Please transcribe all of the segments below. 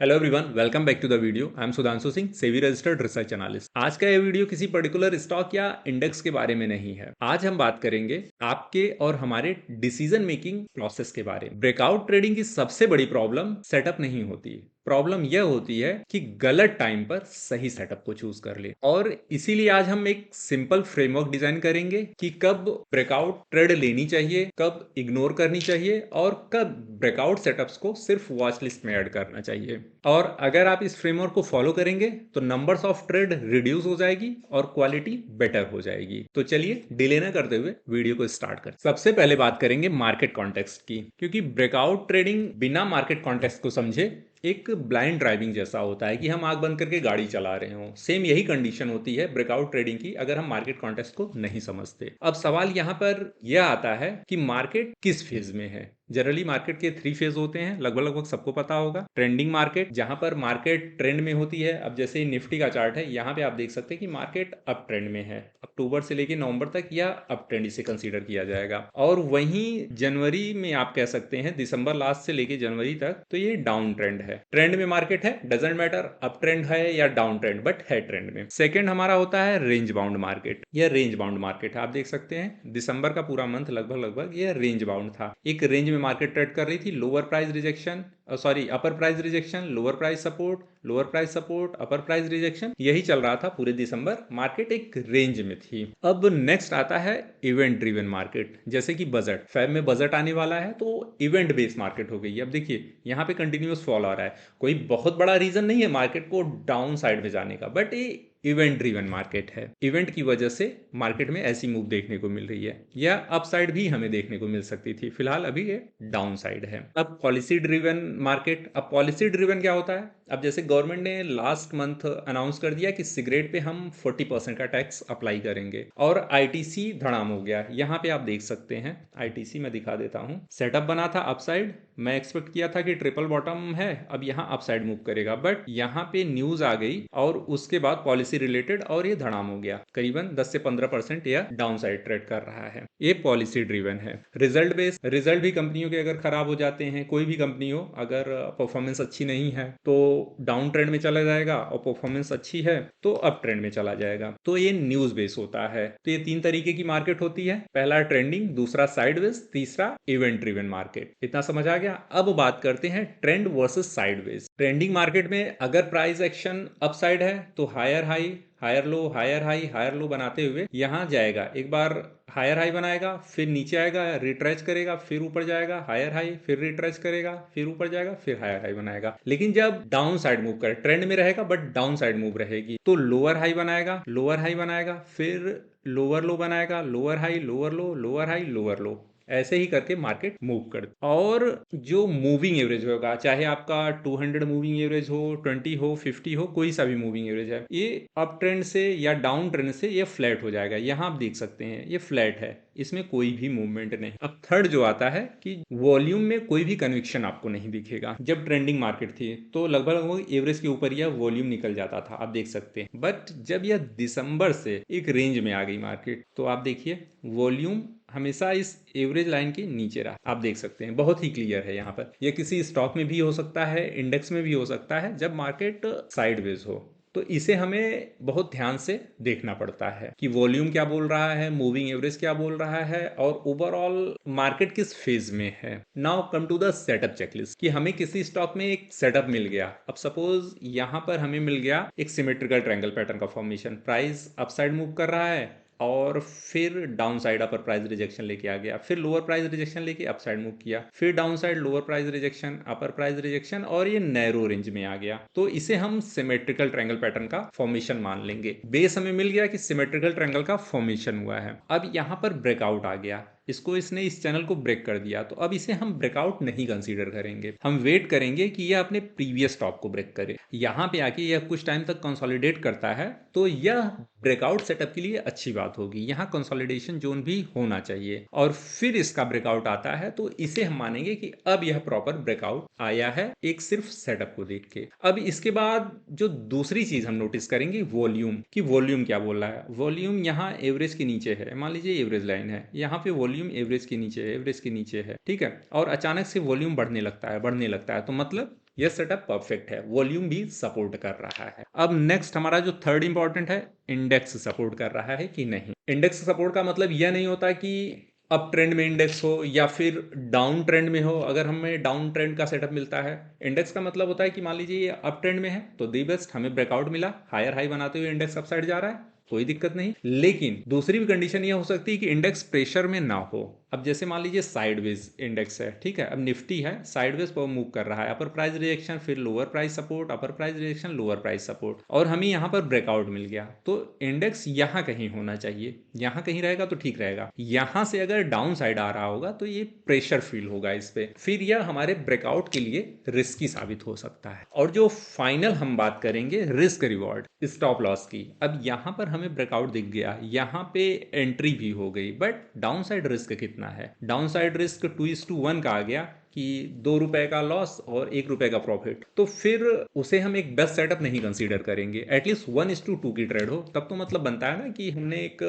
Hello everyone, welcome back to the video. I am Sudhanshu Singh, SEBI registered research analyst. आज का ये video किसी particular stock या index के बारे में नहीं है। आज हम बात करेंगे आपके और हमारे डिसीजन मेकिंग प्रोसेस के बारे में। ब्रेकआउट ट्रेडिंग की सबसे बड़ी प्रॉब्लम सेटअप नहीं होती, प्रॉब्लम यह होती है कि गलत टाइम पर सही सेटअप को चूज कर ले। और इसीलिए आज हम एक सिंपल फ्रेमवर्क डिजाइन करेंगे कि कब ब्रेकआउट ट्रेड लेनी चाहिए, कब इग्नोर करनी चाहिए और कब ब्रेकआउट सेटअप्स को सिर्फ वॉच लिस्ट में ऐड करना चाहिए। और अगर आप इस फ्रेमवर्क को फॉलो करेंगे तो नंबर्स ऑफ ट्रेड रिड्यूस हो जाएगी और क्वालिटी बेटर हो जाएगी। तो चलिए डिले ना करते हुए वीडियो को स्टार्ट करें। सबसे पहले बात करेंगे मार्केट कॉन्टेक्स्ट की, क्योंकि ब्रेकआउट ट्रेडिंग बिना मार्केट कॉन्टेक्स्ट को समझे एक ब्लाइंड ड्राइविंग जैसा होता है कि हम आंख बंद करके गाड़ी चला रहे हो। सेम यही कंडीशन होती है ब्रेकआउट ट्रेडिंग की अगर हम मार्केट कॉन्टेक्स्ट को नहीं समझते। अब सवाल यहां पर यह आता है कि मार्केट किस फेज में है। जनरली मार्केट के 3 फेज होते हैं, लगभग लगभग सबको पता होगा। ट्रेंडिंग मार्केट, जहां पर मार्केट ट्रेंड में होती है। अब जैसे निफ्टी का चार्ट है, यहाँ पे आप देख सकते हैं कि मार्केट अप ट्रेंड में है। अक्टूबर से लेकर नवंबर तक यह अप ट्रेंड इसे कंसीडर किया जाएगा। और वहीं जनवरी में आप कह सकते हैं, दिसंबर लास्ट से लेकर जनवरी तक तो ये डाउन ट्रेंड है। ट्रेंड में मार्केट है, डजेंट मैटर अप ट्रेंड है या डाउन ट्रेंड, बट है ट्रेंड में। सेकंड हमारा होता है रेंज बाउंड मार्केट। यह रेंज बाउंड मार्केट है, आप देख सकते हैं दिसंबर का पूरा मंथ लगभग लगभग यह रेंज बाउंड था। एक रेंज में मार्केट ट्रेड कर रही थी। Lower price rejection, upper price rejection, lower price support, lower price support, upper price rejection, यही चल रहा था पूरे दिसंबर। मार्केट एक रेंज में थी। अब नेक्स्ट आता है इवेंट ड्रिवन मार्केट, जैसे कि बजट। फेब में बजट आने वाला है तो इवेंट बेस्ड मार्केट हो गई। अब देखिए यहाँ पे कंटिन्यूअस फॉल आ रहा है, कोई बहुत बड़ा रीजन नहीं है मार्केट को डाउन साइड में जाने का, बट ये इवेंट ड्रिवन मार्केट है। इवेंट की वजह से मार्केट में ऐसी मूव देखने को मिल रही है, या अपसाइड भी हमें देखने को मिल सकती थी। फिलहाल अभी ये डाउन साइड है। अब पॉलिसी ड्रिवन मार्केट। अब पॉलिसी ड्रिवन क्या होता है? अब जैसे गवर्नमेंट ने लास्ट मंथ अनाउंस कर दिया कि सिगरेट पे हम 40% का टैक्स अप्लाई करेंगे और आईटीसी धड़ाम हो गया। यहाँ पे आप देख सकते हैं आईटीसी मैं दिखा देता हूँ। सेटअप बना था अपसाइड, मैं एक्सपेक्ट किया था कि ट्रिपल बॉटम है, अब यहाँ अपसाइड मूव करेगा, बट यहाँ पे न्यूज आ गई और उसके बाद पॉलिसी रिलेटेड और ये धड़ाम हो गया। करीबन 10 से 15% यह डाउन साइड ट्रेड कर रहा है। ये पॉलिसी ड्रिवन है। रिजल्ट बेस्ड, रिजल्ट भी कंपनियों के अगर खराब हो जाते हैं, कोई भी कंपनी हो, अगर परफॉर्मेंस अच्छी नहीं है तो डाउन ट्रेंड में चला जाएगा और परफॉर्मेंस अच्छी है तो अप ट्रेंड में चला जाएगा। तो ये न्यूज बेस होता है। तो ये 3 तरीके की मार्केट होती है, पहला ट्रेंडिंग, दूसरा साइडवेज, तीसरा इवेंट ड्रिवन मार्केट। इतना समझ आ गया। अब बात करते हैं trend versus sideways. Trending market में अगर प्राइस एक्शन अपसाइड है तो higher high, higher low, higher high, higher low बनाते हुए यहां जाएगा। एक बार हायर हाई बनाएगा, फिर नीचे आएगा, रिट्रेच करेगा, फिर ऊपर जाएगा, हायर हाई, फिर रिट्रेच करेगा, फिर ऊपर जाएगा, फिर हायर हाई बनाएगा। लेकिन जब डाउन साइड मूव करे, ट्रेंड में रहेगा बट डाउन साइड मूव रहेगी, तो लोअर हाई बनाएगा, लोअर हाई बनाएगा, फिर लोअर लो बनाएगा, लोअर हाई, लोअर लो, लोअर हाई, लोअर लो, ऐसे ही करके मार्केट मूव कर। और जो मूविंग एवरेज होगा, चाहे आपका 200 मूविंग एवरेज हो, 20 हो, 50 हो, कोई सा भी मूविंग एवरेज है, ये अप ट्रेंड से या डाउन ट्रेंड से ये फ्लैट हो जाएगा। यहां आप देख सकते हैं ये फ्लैट है, इसमें कोई भी मूवमेंट नहीं। अब थर्ड जो आता है कि वॉल्यूम में कोई भी कन्विक्शन आपको नहीं दिखेगा। जब ट्रेंडिंग मार्केट थी तो लगभग लगभग एवरेज के ऊपर यह वॉल्यूम निकल जाता था, आप देख सकते हैं। बट जब यह दिसंबर से एक रेंज में आ गई मार्केट, तो आप देखिए वॉल्यूम हमेशा इस एवरेज लाइन के नीचे रहा। आप देख सकते हैं बहुत ही क्लियर है। यहाँ पर यह किसी स्टॉक में भी हो सकता है, इंडेक्स में भी हो सकता है, जब मार्केट साइडवेज हो। तो इसे हमें बहुत ध्यान से देखना पड़ता है कि वॉल्यूम क्या बोल रहा है, मूविंग एवरेज क्या बोल रहा है और ओवरऑल मार्केट किस फेज में है। Now come to the setup checklist, कि हमें किसी स्टॉक में एक सेटअप मिल गया। अब सपोज यहां पर हमें मिल गया एक सिमेट्रिकल ट्रायंगल पैटर्न का फॉर्मेशन, प्राइस अपसाइड मूव कर रहा है और फिर downside upper price rejection लेके आ गया, फिर लोअर प्राइस रिजेक्शन लेके अप साइड मूव किया, फिर downside lower price rejection, upper price rejection और ये नैरो रेंज में आ गया। तो इसे हम सिमेट्रिकल ट्रायंगल पैटर्न का फॉर्मेशन मान लेंगे। बेस हमें मिल गया कि सिमेट्रिकल ट्रायंगल का फॉर्मेशन हुआ है। अब यहां पर ब्रेकआउट आ गया, इसको इसने इस चैनल को ब्रेक कर दिया, तो अब इसे हम ब्रेकआउट नहीं कंसीडर करेंगे। हम वेट करेंगे कि यह अपने प्रीवियस टॉप को ब्रेक करे। यहां पे आके यह कुछ टाइम तक कंसोलिडेट करता है तो यह ब्रेकआउट सेटअप के लिए अच्छी बात होगी। यहां कंसोलिडेशन जोन भी होना चाहिए और फिर इसका ब्रेकआउट आता है तो इसे हम मानेंगे कि अब यह प्रॉपर ब्रेकआउट आया है, एक सिर्फ सेटअप को देख के। अब इसके बाद जो दूसरी चीज हम नोटिस करेंगे वॉल्यूम, कि वॉल्यूम क्या बोल रहा है। वॉल्यूम यहाँ एवरेज के नीचे है, मान लीजिए एवरेज लाइन है, यहाँ पे वॉल्यूम एवरेज के नीचे है, एवरेज के नीचे है, ठीक है। और अचानक से वॉल्यूम बढ़ने लगता है, बढ़ने लगता है, तो मतलब यह सेटअप परफेक्ट है, वॉल्यूम भी सपोर्ट कर रहा है। अब नेक्स्ट हमारा जो थर्ड इंपॉर्टेंट है, इंडेक्स सपोर्ट कर रहा है कि नहीं। इंडेक्स सपोर्ट का मतलब यह नहीं होता कि अप ट्रेंड में इंडेक्स हो या फिर डाउन ट्रेंड में हो। अगर हमें डाउन ट्रेंड का सेटअप मिलता है, इंडेक्स का मतलब होता है कि मान लीजिए ये अप ट्रेंड में है तो दी बेस्ट, हमें ब्रेकआउट मिला, हायर हाई बनाते हुए इंडेक्स अपसाइड जा रहा है, कोई दिक्कत नहीं। लेकिन दूसरी भी कंडीशन ये हो सकती है कि इंडेक्स प्रेशर में ना हो। अब जैसे मान लीजिए साइडवेज इंडेक्स है, ठीक है, अब निफ्टी है, साइडवेज पर मूव कर रहा है, अपर प्राइस रिएक्शन, फिर lower price support, upper price reaction, lower price support, और हमें यहाँ पर ब्रेकआउट मिल गया, तो इंडेक्स यहाँ कहीं होना चाहिए, यहाँ कहीं रहेगा तो ठीक रहेगा। यहाँ से अगर डाउन साइड आ रहा होगा तो ये प्रेशर फील होगा इस पे, फिर यह हमारे ब्रेकआउट के लिए रिस्की साबित हो सकता है। और जो फाइनल हम बात करेंगे रिस्क रिवॉर्ड स्टॉप लॉस की, अब यहाँ पर हमें ब्रेकआउट दिख गया, यहाँ पे एंट्री भी हो गई, बट डाउन साइड रिस्क कितना है? डाउन साइड रिस्क 2:1 का आ गया कि 2 रुपए का लॉस और 1 रुपए का प्रॉफिट, तो फिर उसे हम एक बेस्ट सेटअप नहीं कंसीडर करेंगे। एटलीस्ट 1:2 की ट्रेड हो, तब तो मतलब बनता है ना कि हमने एक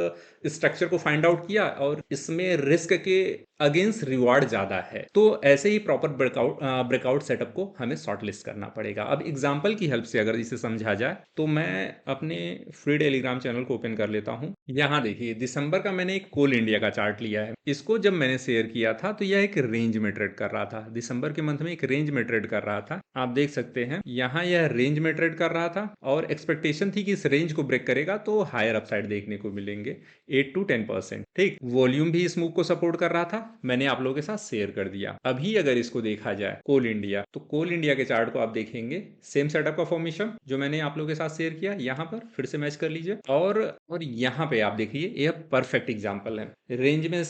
स्ट्रक्चर को फाइंड आउट किया और इसमें रिस्क के अगेंस्ट रिवार्ड ज्यादा है, तो ऐसे ही प्रॉपर ब्रेकआउट सेटअप को हमें शॉर्टलिस्ट करना पड़ेगा। अब एग्जांपल की हेल्प से अगर इसे समझा जाए तो मैं अपने फ्री टेलीग्राम चैनल को ओपन कर लेता हूं। यहाँ देखिए दिसंबर का मैंने एक कोल इंडिया का चार्ट लिया है। इसको जब मैंने शेयर किया था तो यह एक रेंज में ट्रेड कर रहा था, दिसंबर के मंथ में एक रेंज में ट्रेड कर रहा था। आप देख सकते हैं यहाँ यह रेंज में ट्रेड कर रहा था और एक्सपेक्टेशन थी कि इस रेंज को ब्रेक करेगा तो हायर अपसाइड देखने को मिलेंगे 8 to 10%। ठीक, वॉल्यूम भी इस मूव को सपोर्ट कर रहा था, मैंने आप लोगों के साथ शेयर कर दिया। अभी अगर इसको देखा जाए कोल इंडिया, तो कोल इंडिया के चार्ट को आप देखेंगे, सेम सेटअप का फॉर्मेशन जो मैंने आप लोगों के साथ शेयर किया, यहाँ पर फिर से मैच कर लीजिए, और यहाँ पे आप देखिए यह परफेक्ट एग्जांपल है। रेंज में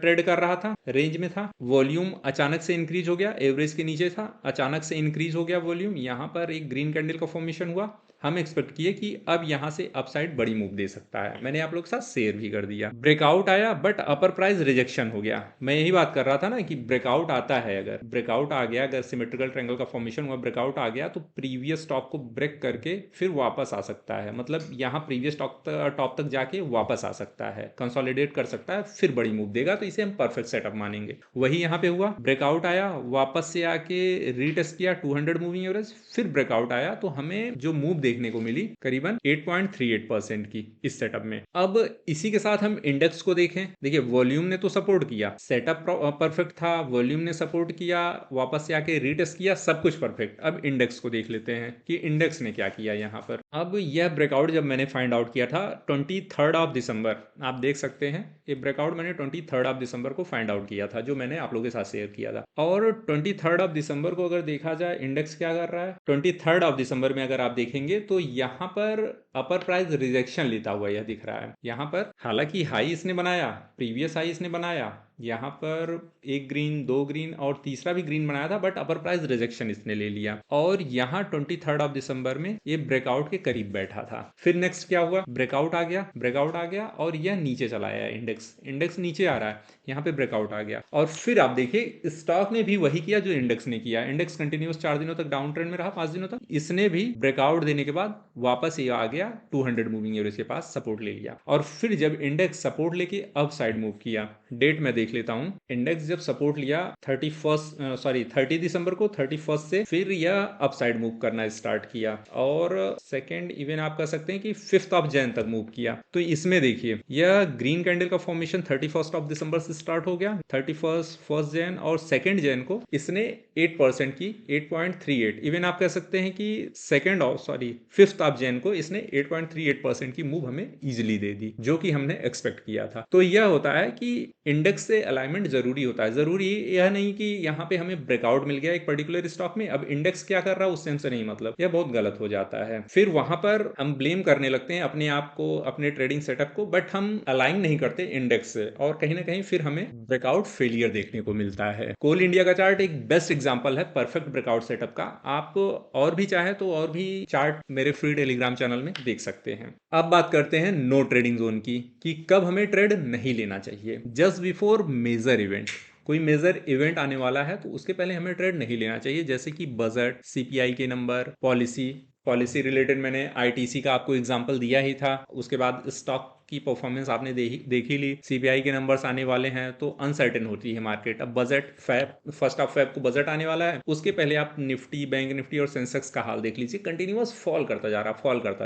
ट्रेड कर रहा था, रेंज में था, वॉल्यूम अचानक से इंक्रीज हो गया, एवरेज के नीचे था, अचानक से इंक्रीज हो गया वॉल्यूम, यहाँ पर एक ग्रीन कैंडल का फॉर्मेशन हुआ, हम एक्सपेक्ट किए कि अब यहां से अपसाइड बड़ी मूव दे सकता है, मैंने आप लोग के साथ शेयर भी कर दिया। ब्रेकआउट आया बट अपर प्राइस रिजेक्शन हो गया। मैं यही बात कर रहा था ना कि ब्रेकआउट आता है, अगर ब्रेकआउट आ गया, अगर सिमेट्रिकल ट्रायंगल का फॉर्मेशन हुआ, ब्रेकआउट आ गया तो प्रीवियस टॉप को ब्रेक करके फिर वापस आ सकता है, मतलब यहाँ प्रीवियस टॉप तक जाके वापस आ सकता है, कंसोलिडेट कर सकता है, फिर बड़ी मूव देगा, तो इसे हम परफेक्ट सेटअप मानेंगे। वही यहाँ पे हुआ, ब्रेकआउट आया, वापस से आके रीटेस्ट किया 200 मूविंग एवरेज, फिर ब्रेकआउट आया, तो हमें जो मूव देखने को मिली करीबन 8.38% की इस सेटअप में। अब इसी के साथ हम इंडेक्स को देखें, देखिए वॉल्यूम ने तो सपोर्ट किया, सेटअप परफेक्ट था, वॉल्यूम ने सपोर्ट किया, वापस से आके रीटेस्ट किया, सब कुछ परफेक्ट। अब इंडेक्स को देख लेते हैं कि इंडेक्स ने क्या किया यहाँ पर। अब यह ब्रेकआउट जब मैंने फाइंड आउट किया था 23 दिसंबर, आप देख सकते हैं ये ब्रेकआउट मैंने 23 दिसंबर को फाइंड आउट किया था, जो मैंने आप लोगों के साथ शेयर किया था। और 23 दिसंबर को अगर देखा जाए इंडेक्स क्या कर रहा है, 23 दिसंबर में अगर आप देखेंगे तो यहाँ पर अपर प्राइस रिजेक्शन लेता हुआ यह दिख रहा है। यहाँ पर हालांकि हाई इसने बनाया, प्रीवियस हाई इसने बनाया, यहाँ पर एक ग्रीन, दो ग्रीन और तीसरा भी ग्रीन बनाया था, बट अपर प्राइस रिजेक्शन इसने ले लिया, और यहाँ 23 दिसंबर में ये ब्रेकआउट के करीब बैठा था। फिर नेक्स्ट क्या हुआ, ब्रेकआउट आ गया, ब्रेकआउट आ गया और यह नीचे चला आया, इंडेक्स नीचे आ रहा है, यहाँ पे ब्रेकआउट आ गया, और फिर आप देखिए स्टॉक ने भी वही किया जो इंडेक्स ने किया। इंडेक्स कंटिन्यूस 4 दिनों तक डाउन ट्रेंड में रहा, 5 दिनों तक, इसने भी ब्रेकआउट देने के बाद वापस ये आ गया 200 मूविंग एवरेज के पास, सपोर्ट ले लिया, और फिर जब इंडेक्स सपोर्ट लेके अप साइड मूव किया, डेट में देख लेता हूं, इंडेक्स जब सपोर्ट लिया 30 दिसंबर को, 31 से फिर यह अप साइड मूव करना स्टार्ट किया, और सेकेंड इवन आप कह सकते हैं कि 5 जैन तक मूव किया। तो इसमें देखिए यह ग्रीन कैंडल का फॉर्मेशन 31 दिसंबर से स्टार्ट हो गया, 31 जैन और 2 जैन को इसने 8% की 8.38, इवन आप कह सकते हैं कि 5 जैन को इसने 8.38% की मूव हमें इजिली दे दी, जो कि हमने एक्सपेक्ट किया था। तो यह होता है कि इंडेक्स से अलाइनमेंट जरूरी होता है, जरूरी यह नहीं कि यहाँ पे हमें ब्रेकआउट मिल गया एक पर्टिकुलर स्टॉक में, अब इंडेक्स क्या कर रहा है उससे हमसे नहीं मतलब, यह बहुत गलत हो जाता है। फिर वहां पर हम ब्लेम करने लगते हैं अपने आप को, अपने ट्रेडिंग सेटअप को, बट हम अलाइन नहीं करते इंडेक्स से, और कहीं ना कहीं फिर हमें ब्रेकआउट फेलियर देखने को मिलता है। कोल इंडिया का चार्ट एक बेस्ट एग्जांपल है परफेक्ट ब्रेकआउट सेटअप का। आप और भी चाहे तो और भी चार्ट मेरे फ्री टेलीग्राम चैनल में देख सकते हैं। अब बात करते हैं नो ट्रेडिंग जोन की, कि कब हमें ट्रेड नहीं लेना चाहिए। जस्ट बिफोर मेजर इवेंट, कोई मेजर इवेंट आने वाला है तो उसके पहले हमें ट्रेड नहीं लेना चाहिए, जैसे कि बजट, सीपीआई के नंबर, पॉलिसी रिलेटेड मैंने आईटीसी का आपको एग्जांपल दिया ही था, उसके बाद स्टॉक की परफॉर्मेंस आपने देखी ली, सीपीआई के नंबर्स आने वाले हैं तो अनसर्टेन होती है मार्केट। अब बजट फर्स्ट ऑफ फेब को बजट आने वाला है, उसके पहले आप निफ्टी, बैंक निफ्टी और सेंसेक्स का हाल देख लीजिए, कंटिन्यूअस फॉल करता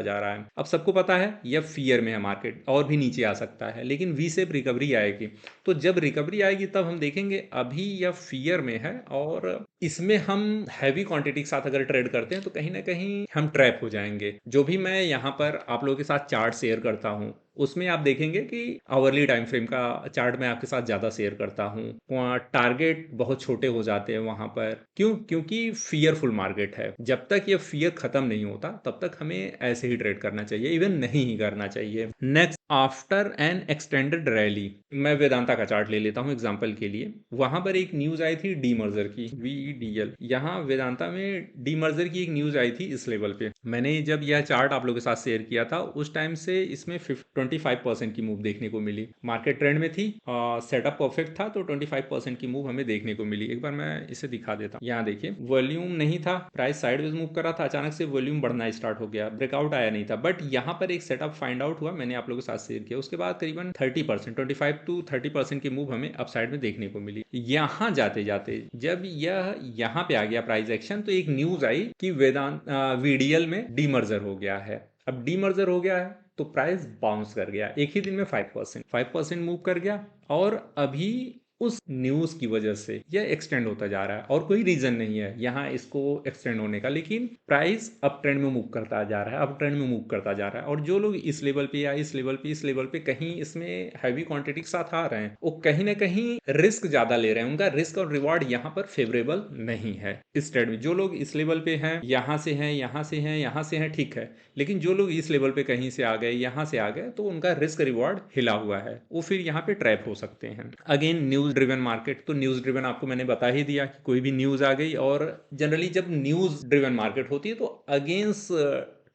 जा रहा है। अब सबको पता है यह फियर में है मार्केट, और भी नीचे आ सकता है, लेकिन वी शेप रिकवरी आएगी। तो जब रिकवरी आएगी तब हम देखेंगे अभी यह फियर में है, और इसमें हम हैवी क्वांटिटी के साथ अगर ट्रेड करते हैं तो कहीं ना कहीं हम ट्रैप हो जाएंगे। जो भी मैं यहाँ पर आप लोगों के साथ चार्ट शेयर करता हूँ उसमें आप देखेंगे कि आवरली टाइम फ्रेम का चार्ट मैं आपके साथ ज़्यादा शेयर करता हूँ। टारगेट बहुत छोटे हो जाते हैं वहाँ पर। क्यों? क्योंकि फियरफुल मार्केट है। जब तक ये फियर खत्म नहीं होता तब तक हमें ऐसे ही ट्रेड करना चाहिए, इवन नहीं ही करना चाहिए। Next, after N extended rally, मैं वेदांता का चार्ट ले लेता हूँ एग्जाम्पल के लिए। वहां पर एक न्यूज आई थी डीमर्जर की, VEDL। यहाँ वेदांता में डीमर्जर की एक न्यूज आई थी इस लेवल पे। मैंने जब यह चार्ट आप लोगों के साथ शेयर किया था उस टाइम से इसमें 25% की मूव देखने को मिली। मार्केट ट्रेंड में थी, सेटअप परफेक्ट था, तो 25% की मूव हमें देखने को मिली। एक बार मैं इसे दिखा देता हूँ। यहाँ देखिए, वॉल्यूम नहीं था, प्राइस साइडवेज मूव कर रहा था, अचानक से वॉल्यूम बढ़ना स्टार्ट हो गया, ब्रेकआउट आया नहीं था, बट यहाँ पर एक सेटअप फाइंड आउट हुआ, मैंने आप लोगों के साथ शेयर किया। उसके बाद करीबन 30%, 25 to 30% की मूव हमें अपसाइड में देखने को मिली। यहाँ जाते जाते जब यह यहाँ पे आ गया प्राइस एक्शन, तो एक न्यूज आई कि वेदांत VDL में डीमर्जर हो गया है। अब डीमर्जर हो गया है तो प्राइस बाउंस कर गया एक ही दिन में 5% मूव कर गया, और अभी उस न्यूज की वजह से यह एक्सटेंड होता जा रहा है, और कोई रीजन नहीं है यहाँ इसको एक्सटेंड होने का, लेकिन प्राइस अप ट्रेंड में मूव करता जा रहा है, अप ट्रेंड में मूव करता जा रहा है। और जो लोग इस लेवल पे या इस लेवल पे कहीं इसमें हैवी क्वांटिटी के साथ आ रहे हैं, वो कहीं ना कहीं रिस्क ज्यादा ले रहे हैं। उनका रिस्क और रिवार्ड यहाँ पर फेवरेबल नहीं है इस ट्रेड में। जो लोग इस लेवल पे हैं, यहाँ से हैं, यहाँ से हैं, यहाँ से हैं, ठीक है, लेकिन जो लोग इस लेवल पे कहीं से आ गए, यहाँ से आ गए, तो उनका रिस्क रिवॉर्ड हिला हुआ है, वो फिर यहाँ पे ट्रैप हो सकते हैं। अगेन, न्यूज ड्रिवन मार्केट, तो न्यूज ड्रिवन आपको मैंने बता ही दिया कि कोई भी न्यूज आ गई, और जनरली जब न्यूज ड्रिवन मार्केट होती है तो अगेंस्ट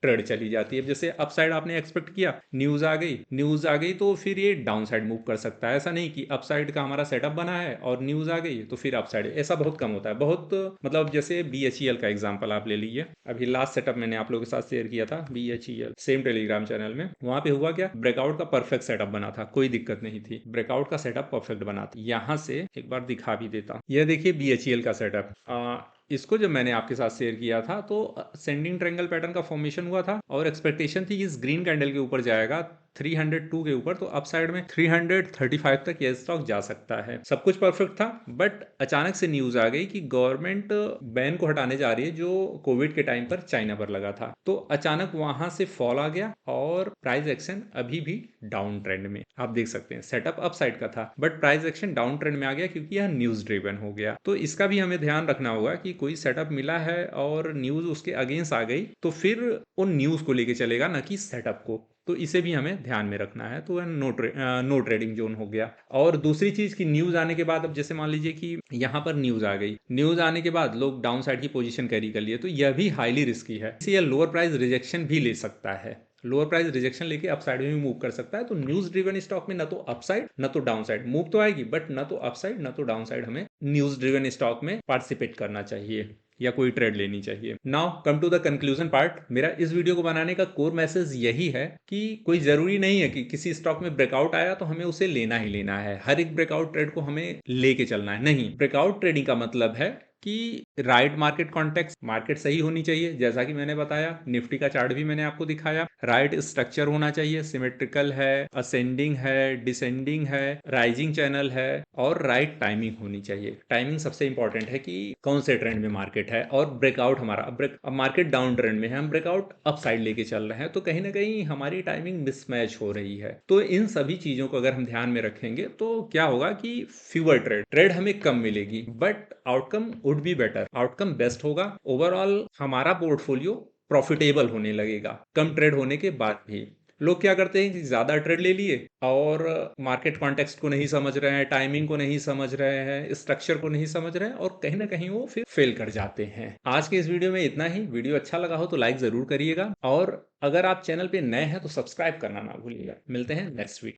ट्रेड चली जाती है। जैसे अपसाइड आपने एक्सपेक्ट किया, न्यूज आ गई तो फिर ये डाउन साइड मूव कर सकता है। ऐसा नहीं कि अपसाइड का हमारा सेटअप बना है और न्यूज आ गई तो फिर अपसाइड, ऐसा बहुत कम होता है। बहुत मतलब जैसे BHEL का एग्जांपल आप ले लीजिए, अभी लास्ट सेटअप मैंने आप लोगों के साथ शेयर किया था, BHEL सेम टेलीग्राम चैनल में। वहां पे हुआ क्या, ब्रेकआउट का परफेक्ट सेटअप बना था, कोई दिक्कत नहीं थी, ब्रेकआउट का सेटअप परफेक्ट बना था। यहां से एक बार दिखा भी देता हूं, यह देखिए BHEL का सेटअप। इसको जब मैंने आपके साथ शेयर किया था तो सेंडिंग ट्रायंगल पैटर्न का फॉर्मेशन हुआ था, और एक्सपेक्टेशन थी कि इस ग्रीन कैंडल के ऊपर जाएगा 302 के ऊपर, तो अपसाइड में 335 तक ये स्टॉक जा सकता है। सब कुछ परफेक्ट था, बट अचानक से न्यूज आ गई कि गवर्नमेंट बैन को हटाने जा रही है जो कोविड के टाइम पर चाइना पर लगा था। तो अचानक वहां से फॉल आ गया, और प्राइस एक्शन अभी भी डाउन ट्रेंड में। आप देख सकते हैं सेटअप अपसाइड का था, but price action down trend में आ गया क्योंकि यह न्यूज ड्रिवन हो गया। तो इसका भी हमें ध्यान रखना होगा कि कोई सेटअप मिला है और न्यूज उसके अगेंस्ट आ गई तो फिर उन न्यूज को लेके चलेगा, ना कि सेटअप को। तो इसे भी हमें ध्यान में रखना है। तो नो ट्रेडिंग जोन हो गया। और दूसरी चीज की न्यूज आने के बाद, अब जैसे मान लीजिए कि यहाँ पर न्यूज आ गई, न्यूज आने के बाद लोग डाउन साइड की पोजीशन कैरी कर लिए, तो यह भी हाईली रिस्की है। इसे यह लोअर प्राइस रिजेक्शन भी ले सकता है, लोअर प्राइस रिजेक्शन लेके अपसाइड में भी मूव कर सकता है। तो न्यूज ड्रिवन स्टॉक में ना तो अपसाइड ना तो डाउन साइड मूव तो आएगी, बट ना तो अपसाइड ना तो डाउन साइड हमें न्यूज ड्रिवन स्टॉक में पार्टिसिपेट करना चाहिए या कोई ट्रेड लेनी चाहिए। Now come to the conclusion part. मेरा इस वीडियो को बनाने का कोर मैसेज यही है कि कोई जरूरी नहीं है कि किसी स्टॉक में ब्रेकआउट आया तो हमें उसे लेना ही लेना है, हर एक ब्रेकआउट ट्रेड को हमें लेके चलना है। नहीं, ब्रेकआउट ट्रेडिंग का मतलब है कि राइट मार्केट कॉन्टेक्स्ट, मार्केट सही होनी चाहिए, जैसा कि मैंने बताया, निफ्टी का चार्ट भी मैंने आपको दिखाया। राइट स्ट्रक्चर होना चाहिए, सिमेट्रिकल है, असेंडिंग है, डिसेंडिंग है, राइजिंग चैनल है, और राइट टाइमिंग होनी चाहिए। टाइमिंग सबसे इंपॉर्टेंट है कि कौन से ट्रेंड में मार्केट है, और ब्रेकआउट हमारा अब मार्केट डाउन ट्रेंड में है, हम ब्रेकआउट अप साइड लेके चल रहे हैं, तो कहीं ना कहीं हमारी टाइमिंग मिसमैच हो रही है। तो इन सभी चीजों को अगर हम ध्यान में रखेंगे तो क्या होगा कि फ्यूअर ट्रेड हमें कम मिलेगी, but outcome would be better, outcome based होगा। ओवरऑल हमारा पोर्टफोलियो प्रॉफिटेबल होने लगेगा कम ट्रेड होने के बाद भी। लोग क्या करते हैं कि ज्यादा ट्रेड ले लिए और मार्केट कॉन्टेक्स्ट को नहीं समझ रहे हैं, टाइमिंग को नहीं समझ रहे हैं, स्ट्रक्चर को नहीं समझ रहे हैं, और कहीं ना कहीं वो फिर फेल कर जाते हैं। आज के इस वीडियो में इतना ही। वीडियो अच्छा लगा हो तो लाइक जरूर करिएगा, और अगर आप चैनल पे नए हैं तो सब्सक्राइब करना ना भूलिएगा। मिलते हैं नेक्स्ट वीडियो।